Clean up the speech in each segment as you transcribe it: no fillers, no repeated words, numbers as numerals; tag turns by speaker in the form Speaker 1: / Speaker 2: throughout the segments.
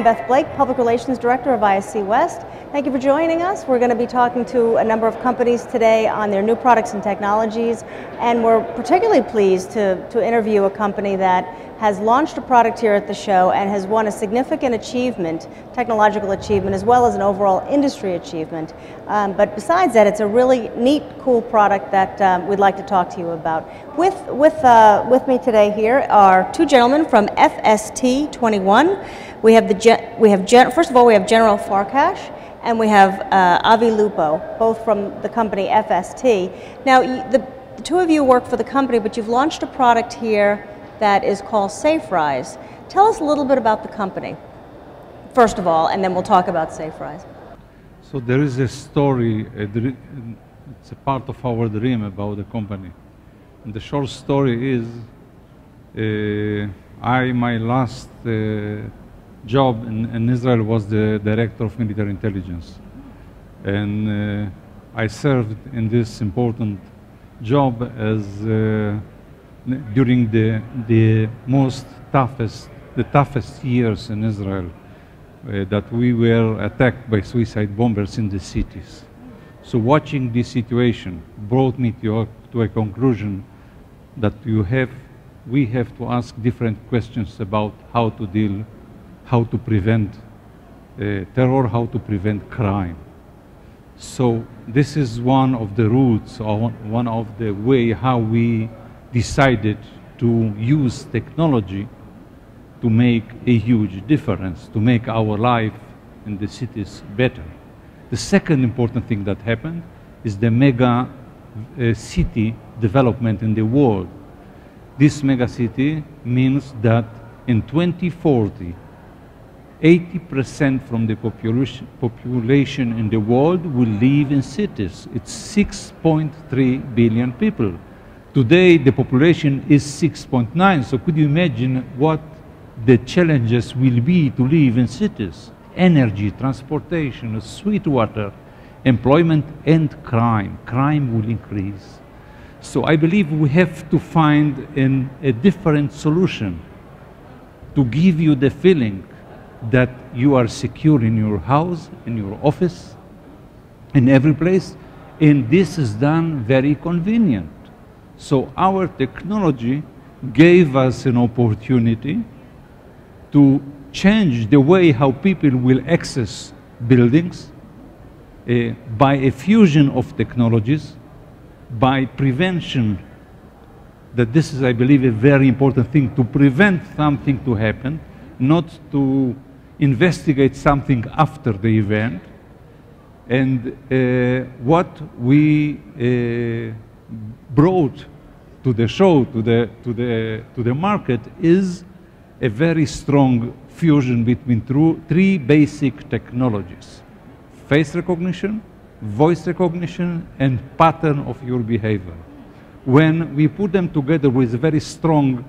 Speaker 1: I'm Beth Blake, Public Relations Director of ISC West. Thank you for joining us. We're going to be talking to a number of companies today on their new products and technologies, and we're particularly pleased to interview a company that has launched a product here at the show and has won a significant achievement, technological achievement, as well as an overall industry achievement. But besides that, it's a really neat, cool product that we'd like to talk to you about. With me today here are two gentlemen from FST 21. First of all, we have General Farkash, and we have Avi Lupo, both from the company FST. Now, the two of you work for the company, but you've launched a product here that is called SafeRise. Tell us a little bit about the company, first of all, and then we'll talk about SafeRise.
Speaker 2: So there is a story, it's a part of our dream about the company. And the short story is, my last job in Israel was the Director of Military Intelligence. And I served in this important job as during the toughest years in Israel, that we were attacked by suicide bombers in the cities. So watching this situation brought me to a conclusion that we have to ask different questions about how to prevent terror, how to prevent crime. So this is one of the roots, or one of the way how we decided to use technology to make a huge difference, to make our life in the cities better. The second important thing that happened is the mega city development in the world. This mega city means that in 2040, 80% from the population in the world will live in cities. It's 6.3 billion people. Today, the population is 6.9, so could you imagine what the challenges will be to live in cities? Energy, transportation, sweet water, employment, and crime. Crime will increase. So I believe we have to find a different solution to give you the feeling that you are secure in your house, in your office, in every place, and this is done very convenient. So our technology gave us an opportunity to change the way how people will access buildings by a fusion of technologies, by prevention, that this is, I believe, a very important thing, to prevent something to happen, not to investigate something after the event. And what we brought to the show, to the market, is a very strong fusion between three basic technologies: face recognition, voice recognition, and pattern of your behavior. When we put them together with a very strong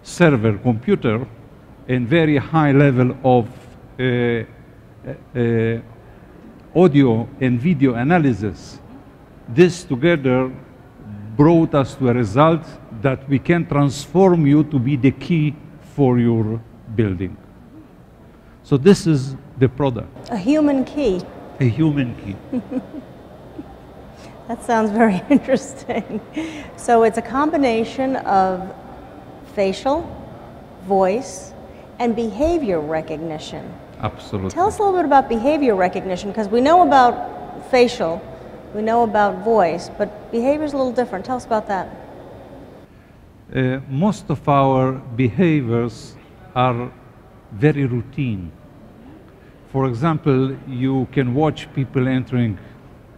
Speaker 2: server computer and very high level of audio and video analysis, this together brought us to a result that we can transform you to be the key for your building. So this is the product.
Speaker 1: A human key.
Speaker 2: A human key.
Speaker 1: That sounds very interesting. So it's a combination of facial, voice, and behavior recognition.
Speaker 2: Absolutely.
Speaker 1: Tell us a little bit about behavior recognition, because we know about facial, we know about voice, but behavior is a little different. Tell us about that.
Speaker 2: Most of our behaviors are very routine. For example, you can watch people entering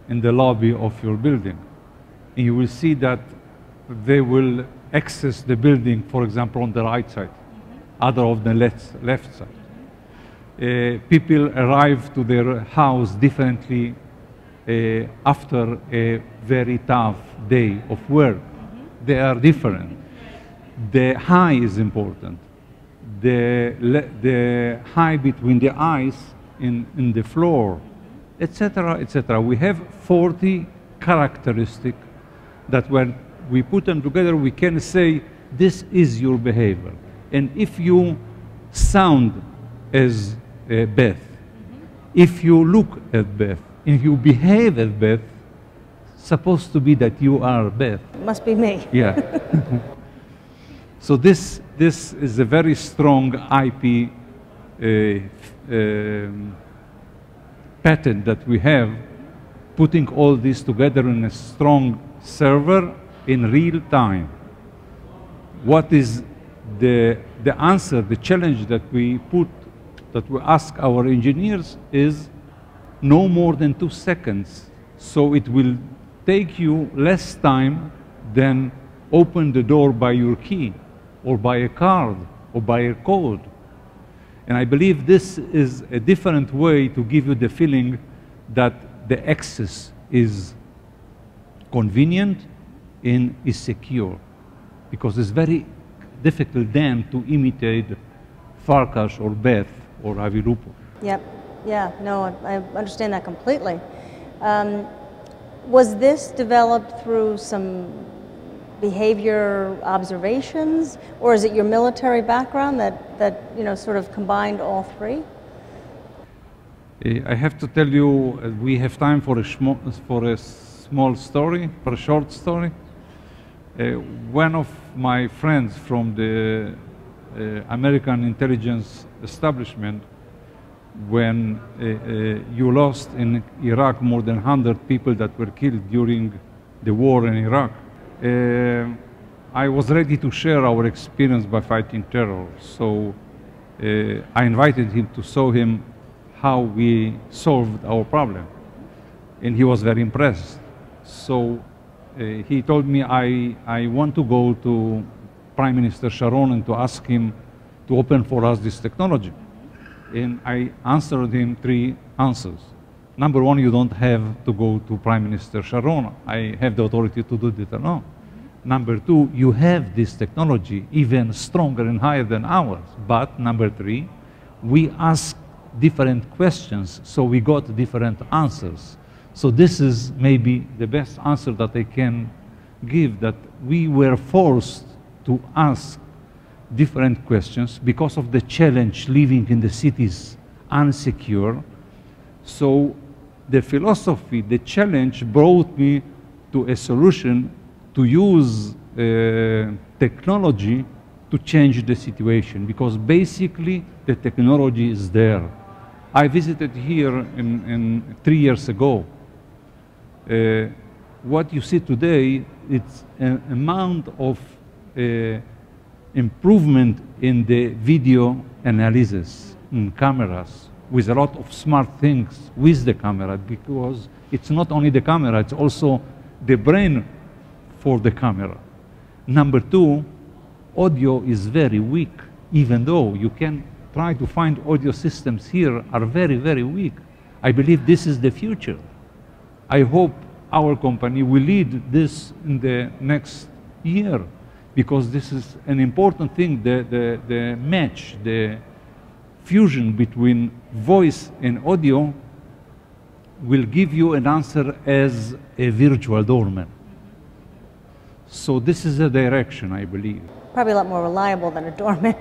Speaker 2: in the lobby of your building, and you will see that they will access the building, for example, on the right side, other of the left side. People arrive to their house differently after a very tough day of work. They are different. The high is important. The high between the eyes in the floor, etc., etc. We have 40 characteristics that when we put them together, we can say, this is your behavior. And if you sound as Beth. If you look at Beth, if you behave as Beth, supposed to be that you are Beth.
Speaker 1: Must be me.
Speaker 2: Yeah. So this is a very strong IP patent that we have, putting all this together in a strong server in real time. What is the answer, the challenge that we ask our engineers is no more than 2 seconds. So it will take you less time than open the door by your key or by a card or by a code. And I believe this is a different way to give you the feeling that the access is convenient and is secure. Because it's very difficult then to imitate Farkas or Beth or Avilupo.
Speaker 1: Yep. Yeah, no, I understand that completely. Was this developed through some behavior observations, or is it your military background that you know, sort of combined all three?
Speaker 2: I have to tell you, we have time for a small story, for a short story. One of my friends from the American intelligence establishment, when you lost in Iraq more than 100 people that were killed during the war in Iraq, I was ready to share our experience by fighting terror. So I invited him to show him how we solved our problem. And he was very impressed. So he told me, I want to go to Prime Minister Sharon and to ask him to open for us this technology. And I answered him 3 answers. Number 1, you don't have to go to Prime Minister Sharon. I have the authority to do this alone. Number 2, you have this technology even stronger and higher than ours. But number 3, we ask different questions, so we got different answers. So this is maybe the best answer that I can give, that we were forced to ask different questions because of the challenge living in the cities unsecure. So the philosophy, the challenge brought me to a solution to use technology to change the situation, because basically the technology is there. I visited here 3 years ago. What you see today, it's an amount of improvement in the video analysis in cameras, with a lot of smart things with the camera, because it's not only the camera, it's also the brain for the camera. Number 2, audio is very weak, even though you can try to find audio systems here are very, very weak. I believe this is the future. I hope our company will lead this in the next year, because this is an important thing, the match, the fusion between voice and audio will give you an answer as a virtual doorman. So this is a direction, I believe.
Speaker 1: Probably a lot more reliable than a doorman.